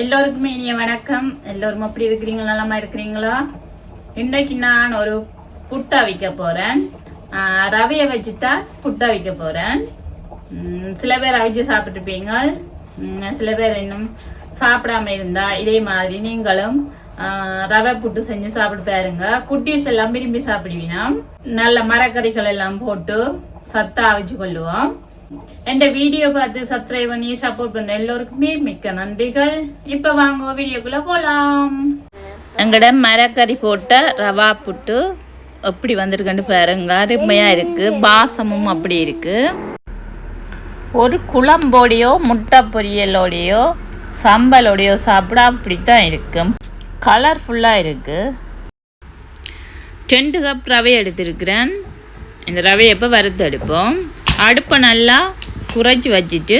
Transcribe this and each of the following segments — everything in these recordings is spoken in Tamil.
எல்லோருக்குமே இனிய வணக்கம். எல்லோரும் எப்படி இருக்கிறீங்களா? நலமா இருக்கிறீங்களா? இன்றைக்கு நான் ஒரு புட்டா வைக்க போறேன். ரவையை வச்சுதான் புட்டா வைக்க போறேன். சில பேர் அவிச்சு சாப்பிட்டுருப்பீங்க, சில பேர் இன்னும் சாப்பிடாம இருந்தா இதே மாதிரி நீங்களும் ரவை புட்டு செஞ்சு சாப்பிட்டு பாருங்க. குட்டீஸ் எல்லாம் விரும்பி சாப்பிடுவீங்க. நல்ல மரக்கறிகள் எல்லாம் போட்டு சத்தா அவிச்சு கொள்ளுவோம். எந்த வீடியோ பார்த்து சப்ஸ்கிரைப் பண்ணி சப்போர்ட் பண்ண எல்லோருக்குமே மிக்க நன்றிகள். இப்ப வாங்க வீடியோக்குள்ள போலாம். எங்கட மரக்கறி போட்ட ரவா புட்டு எப்படி வந்திருக்குன்னு பாருங்க. அருமையா இருக்கு, பாசமும் அப்படி இருக்கு. ஒரு குழம்போடையோ முட்டை பொரியலோடையோ சம்பலோடையோ சாப்பிட அப்படித்தான் இருக்கு. கலர்ஃபுல்லாக இருக்கு. 2 கப் ரவை எடுத்திருக்கிறேன். இந்த ரவையை இப்போ வறுத்து எடுப்போம். அடுப்பை நல்லா குறைச்சி வச்சுட்டு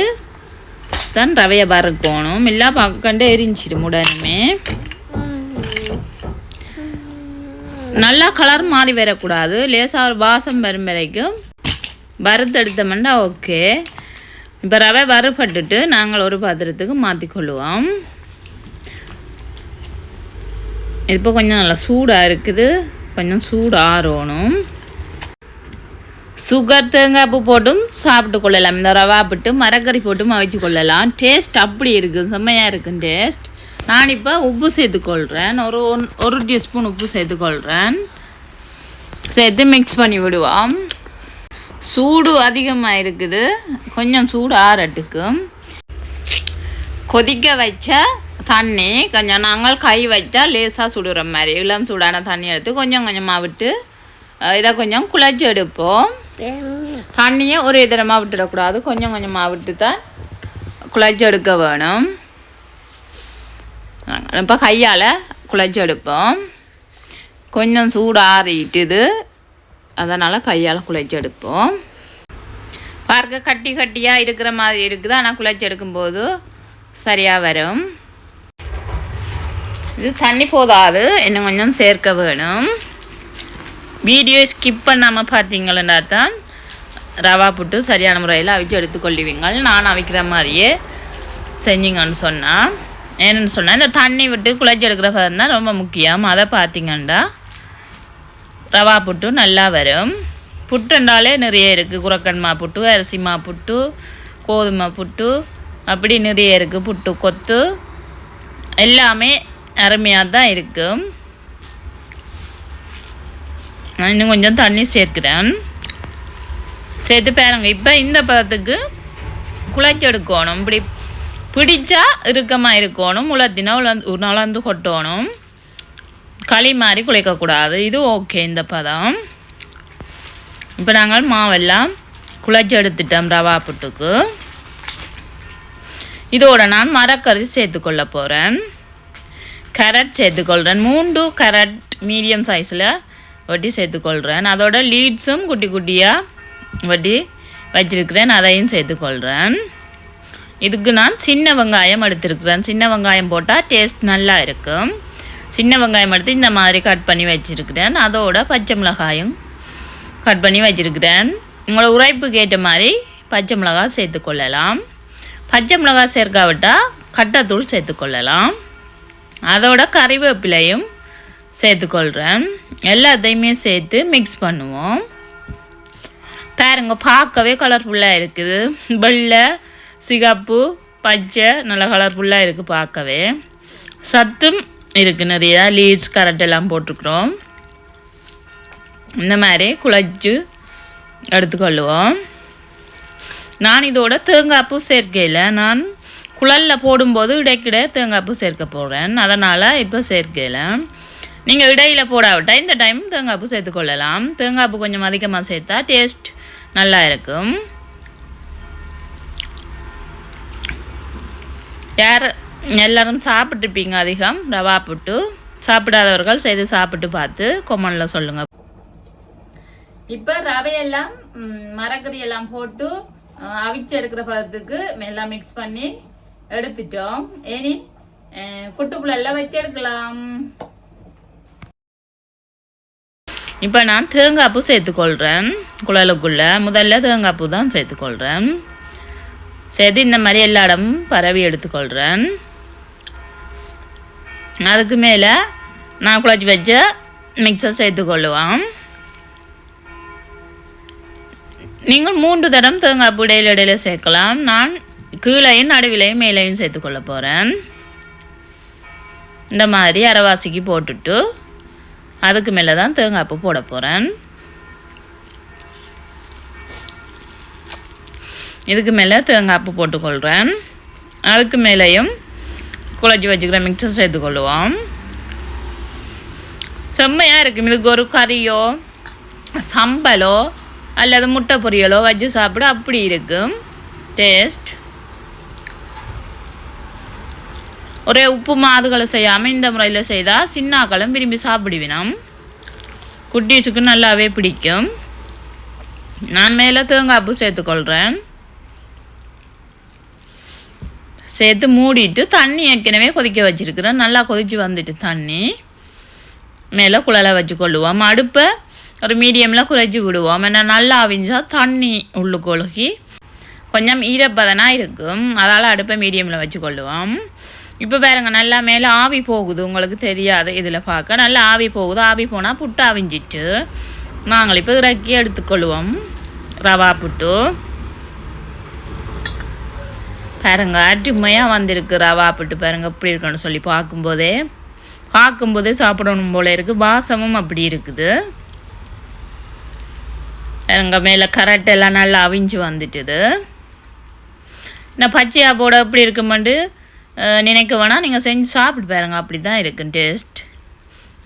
தான் ரவையை வறுக்கணும். இல்லை பக்கண்டு எரிஞ்சிடும் உடனே. நல்லா கலர் மாறி வரக்கூடாது. லேசாக ஒரு வாசம் வரும் வரைக்கும் வறுத்து எடுத்தோம்னா ஓகே. இப்போ ரவை வறுபட்டுட்டு நாங்கள் ஒரு பாத்திரத்துக்கு மாற்றிக்கொள்ளுவோம். இப்போ கொஞ்சம் நல்லா சூடாக இருக்குது, கொஞ்சம் சூடு ஆறணும். சுகர் தேங்காய் பூ போட்டும் சாப்பிட்டு கொள்ளலாம். இந்த ரவா புட்டு மரக்கறி போட்டும் அவிச்சு கொள்ளலாம். டேஸ்ட் அப்படி இருக்குது, செம்மையாக இருக்கும் டேஸ்ட். நான் இப்போ உப்பு சேர்த்துக்கொள்கிறேன். ஒரு டீஸ்பூன் உப்பு சேர்த்துக்கொள்கிறேன். சேர்த்து மிக்ஸ் பண்ணி விடுவோம். சூடு அதிகமாக இருக்குது, கொஞ்சம் சூடு ஆறட்டுக்கும். கொதிக்க வச்ச தண்ணி கொஞ்சம் நாங்கள் கை வச்சா லேசாக சுடுற மாதிரி இளம் சூடான தண்ணி எடுத்து கொஞ்சம் கொஞ்சமாக விட்டு இதை கொஞ்சம் குழச்சி எடுப்போம். தண்ணியை ஒரு இதரமாக விட்டுடக்கூடாது, கொஞ்சம் கொஞ்சமாக விட்டு தான் குழச்சி எடுக்க வேணும். இப்போ கையால் குழச்சி எடுப்போம். கொஞ்சம் சூடு ஆறிட்டுது, அதனால் கையால் குழச்சி எடுப்போம். பார்க்க கட்டி கட்டியாக இருக்கிற மாதிரி இருக்குது, ஆனால் குழச்சி எடுக்கும்போது சரியாக வரும். இது தண்ணி போதாது, இன்னும் கொஞ்சம் சேர்க்க வேணும். வீடியோ ஸ்கிப் பண்ணாமல் பார்த்தீங்கன்னா தான் ரவா புட்டு சரியான முறையில் அவிச்சு எடுத்துக்கொள்ளுவீங்க. நான் அவிக்கிற மாதிரியே செஞ்சிங்கன்னு சொன்னால் என்னென்னு சொன்னால் இந்த தண்ணி விட்டு குழச்சி எடுக்கிற பதம் தான் ரொம்ப முக்கியம். அதை பார்த்தீங்கன்னா ரவா புட்டு நல்லா வரும். புட்டுண்டாலே நிறைய இருக்குது. குரக்கன்மா புட்டு, அரிசிமா புட்டு, கோதுமை புட்டு, அப்படி நிறைய இருக்குது. புட்டு கொத்து எல்லாமே அருமையாக தான் இருக்கும். நான் இன்னும் கொஞ்சம் தண்ணி சேர்க்கிறேன். சேர்த்து பாருங்க. இப்போ இந்த பதத்துக்கு குழச்சி எடுக்கணும். இப்படி பிடிச்சா இறுக்கமாக இருக்கணும். உலர்த்தினா உலர்ந்து கொட்டணும். களி மாதிரி குழைக்கக்கூடாது. இது ஓகே இந்த பதம். இப்போ நாங்கள் மாவெல்லாம் குழச்சி எடுத்துட்டோம் ரவா புட்டுக்கு. இதோட நான் மரக்கறி சேர்த்துக்கொள்ள போகிறேன். கேரட் சேர்த்துக்கொள்கிறேன். 3 கேரட் மீடியம் சைஸில் வட்டி சேர்த்துக்கொள்கிறேன். அதோட லீட்ஸும் குட்டி குட்டியாக வட்டி வச்சிருக்கிறேன், அதையும் சேர்த்துக்கொள்கிறேன். இதுக்கு நான் சின்ன வெங்காயம் எடுத்துருக்கிறேன். சின்ன வெங்காயம் போட்டால் டேஸ்ட் நல்லா இருக்கும். சின்ன வெங்காயம் எடுத்து இந்த மாதிரி கட் பண்ணி வச்சுருக்கிறேன். அதோட பச்சை மிளகாயும் கட் பண்ணி வச்சுருக்கிறேன். உங்களோட உரைப்புக்கு ஏற்ற மாதிரி பச்சை மிளகாய் சேர்த்துக்கொள்ளலாம். பச்சை மிளகாய் சேர்க்காவிட்டால் கட்டத்தூள் சேர்த்துக்கொள்ளலாம். அதோட கறிவேப்பிலையும் சேர்த்துக்கொள்கிறேன். எல்லாத்தையுமே சேர்த்து மிக்ஸ் பண்ணுவோம். பாருங்க, பார்க்கவே கலர்ஃபுல்லாக இருக்குது. வெள்ளை, சிகப்பு, பச்சை நல்ல கலர்ஃபுல்லாக இருக்குது பார்க்கவே. சத்தும் இருக்குது நிறையா. லீட்ஸ் கரெக்ட் எல்லாம் போட்டுக்கிறோம். இந்த மாதிரி குழச்சி எடுத்துக்கொள்ளுவோம். நான் இதோட தேங்காய் பூ சேர்க்கையில் நான் குழலில் போடும்போது இடைக்கிட தேங்காய் பூ சேர்க்க போகிறேன். அதனால் இப்போ சேர்க்கல. நீங்கள் இடையில் போடாவிட்டால் இந்த டைம் தேங்காய் பூ சேர்த்துக்கொள்ளலாம். தேங்காய் பூ கொஞ்சம் அதிகமாக சேர்த்தா டேஸ்ட் நல்லா இருக்கும். யார் எல்லோரும் சாப்பிட்ருப்பீங்க அதிகம் ரவா புட்டு. சாப்பிடாதவர்கள் செய்து சாப்பிட்டு பார்த்து கொமெண்டில் சொல்லுங்கள். இப்போ ரவையெல்லாம் மரக்கறி எல்லாம் போட்டு அவிச்சு எடுக்கிற பதத்துக்கு எல்லாம் மிக்ஸ் பண்ணி எடுத்துட்டோம். இனி புட்டுக்குள்ள எல்லாம் வச்சு எடுக்கலாம். இப்போ நான் தேங்காய் பூ சேர்த்துக்கொள்கிறேன். குழலுக்குள்ளே முதல்ல தேங்காய் பூ தான் சேர்த்துக்கொள்கிறேன். சேர்த்து இந்த மாதிரி எல்லா இடமும் பரவி எடுத்துக்கொள்கிறேன். அதுக்கு மேலே நான் குழச்சி வச்ச மிக்சர் சேர்த்துக்கொள்ளுவோம். நீங்கள் 3 தரம் தேங்காய் பூ இடையில சேர்க்கலாம். நான் கீழையும் நடுவிலையும் மேலையும் சேர்த்துக்கொள்ள போகிறேன். இந்த மாதிரி அரைவாசிக்கு போட்டுட்டு அதுக்கு மேலே தான் தேங்காய் பூ போட போகிறேன். இதுக்கு மேலே தேங்காய் பூ போட்டுக்கொள்கிறேன். அதுக்கு மேலேயும் குழச்சி வச்சுக்கிற மிக்சர் சேர்த்துக்கொள்ளுவோம். செம்மையாக இருக்கும். இதுக்கு ஒரு கறியோ சம்பலோ அல்லது முட்டை பொரியலோ வச்சு சாப்பிட அப்படி இருக்கும் டேஸ்ட். ஒரே உப்பு மாதுகளை செய்யாமல் இந்த முறையில் செய்தால் சின்னாக்களும் விரும்பி சாப்பிடுவினோம். குட்டீஸுக்கு நல்லாவே பிடிக்கும். நான் மேலே தேங்காய் பூ சேர்த்துக்கொள்கிறேன். சேர்த்து மூடிட்டு தண்ணி ஏற்கனவே கொதிக்க வச்சுருக்கிறேன். நல்லா கொதித்து வந்துட்டு தண்ணி மேலே குழலை வச்சுக்கொள்ளுவோம். அடுப்பை ஒரு மீடியமில் குறைச்சி விடுவோம். ஏன்னா நல்லா அவிஞ்சால் தண்ணி உள்ளுக்கொழுகி கொஞ்சம் ஈரப்பதனாக இருக்கும். அதால் அடுப்பை மீடியமில் வச்சுக்கொள்ளுவோம். இப்போ பாருங்க நல்லா மேலே ஆவி போகுது. உங்களுக்கு தெரியாது இதில் பார்க்க நல்லா ஆவி போகுது. ஆவி போனால் புட்டு அவிஞ்சிட்டு நாங்கள் இப்போ இறக்கி எடுத்துக்கொள்ளுவோம். ரவா புட்டு பாருங்க அருமையாக வந்திருக்கு. ரவா புட்டு பாருங்க எப்படி இருக்குன்னு சொல்லி பார்க்கும்போதே சாப்பிடணும் போல இருக்குது. வாசமும் அப்படி இருக்குது. பாருங்க மேலே கரெக்டெல்லாம் நல்லா அவிஞ்சு வந்துட்டுது. நான் பச்சையாக போட எப்படி இருக்குமெண்டு நினைக்க வேணாம். நீங்கள் செஞ்சு சாப்பிட்டு பாருங்க. அப்படி தான் இருக்கும் டேஸ்ட்.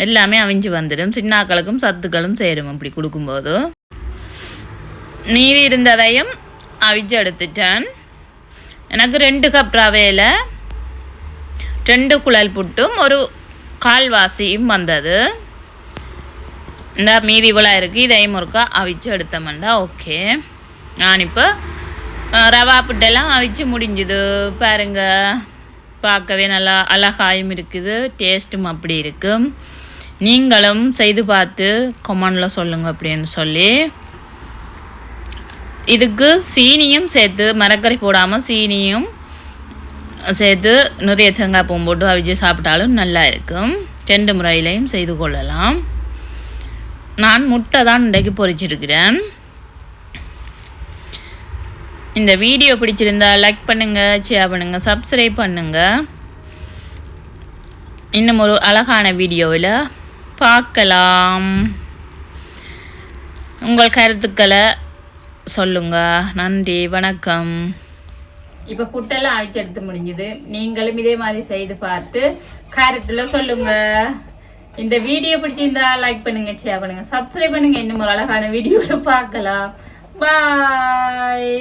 எல்லாமே அவிஞ்சு வந்துடும். சின்னாக்களுக்கும் சத்துக்களும் சேரும் அப்படி கொடுக்கும்போது. மீதி இருந்ததையும் அவிஞ்சு எடுத்துட்டேன். எனக்கு 2 கப் ரவையில் 2 குழல் புட்டும் ஒரு கால்வாசியும் வந்தது. இந்த மீதி இவ்வளோ இருக்குது. இதையும் ஒருக்கா அவிச்சு எடுத்தோம்னா ஓகே. நான் இப்போ ரவா புட்டெல்லாம் அவிச்சு முடிஞ்சுது பாருங்க. பார்க்கவே நல்லா அழகாயும் இருக்குது. டேஸ்ட்டும் அப்படி இருக்கும். நீங்களும் செய்து பார்த்து கமெண்டில் சொல்லுங்கள் அப்படின்னு சொல்லி. இதுக்கு சீனியும் சேர்த்து மரக்கறி போடாமல் சீனியும் சேர்த்து நிறைய தேங்காய் பூ போட்டு அவிச்சு சாப்பிட்டாலும் நல்லா இருக்கும். 2 முறையிலையும் செய்து கொள்ளலாம். நான் முட்டை தான் இன்றைக்கு பொரிச்சிருக்கிறேன். இந்த வீடியோ பிடிச்சிருந்தா லைக் பண்ணுங்கள், ஷேர் பண்ணுங்கள், சப்ஸ்கிரைப் பண்ணுங்கள். இன்னும் ஒரு அழகான வீடியோவில் பார்க்கலாம். உங்கள் கருத்துக்களை சொல்லுங்கள். நன்றி, வணக்கம். இப்போ புட்டெல்லாம் அவிச்சு எடுத்து முடிஞ்சுது. நீங்களும் இதே மாதிரி செய்து பார்த்து கருத்தில் சொல்லுங்கள். இந்த வீடியோ பிடிச்சிருந்தா லைக் பண்ணுங்க, ஷேர் பண்ணுங்க, சப்ஸ்கிரைப் பண்ணுங்க. இன்னும் ஒரு அழகான வீடியோவில் பார்க்கலாம். பாய்.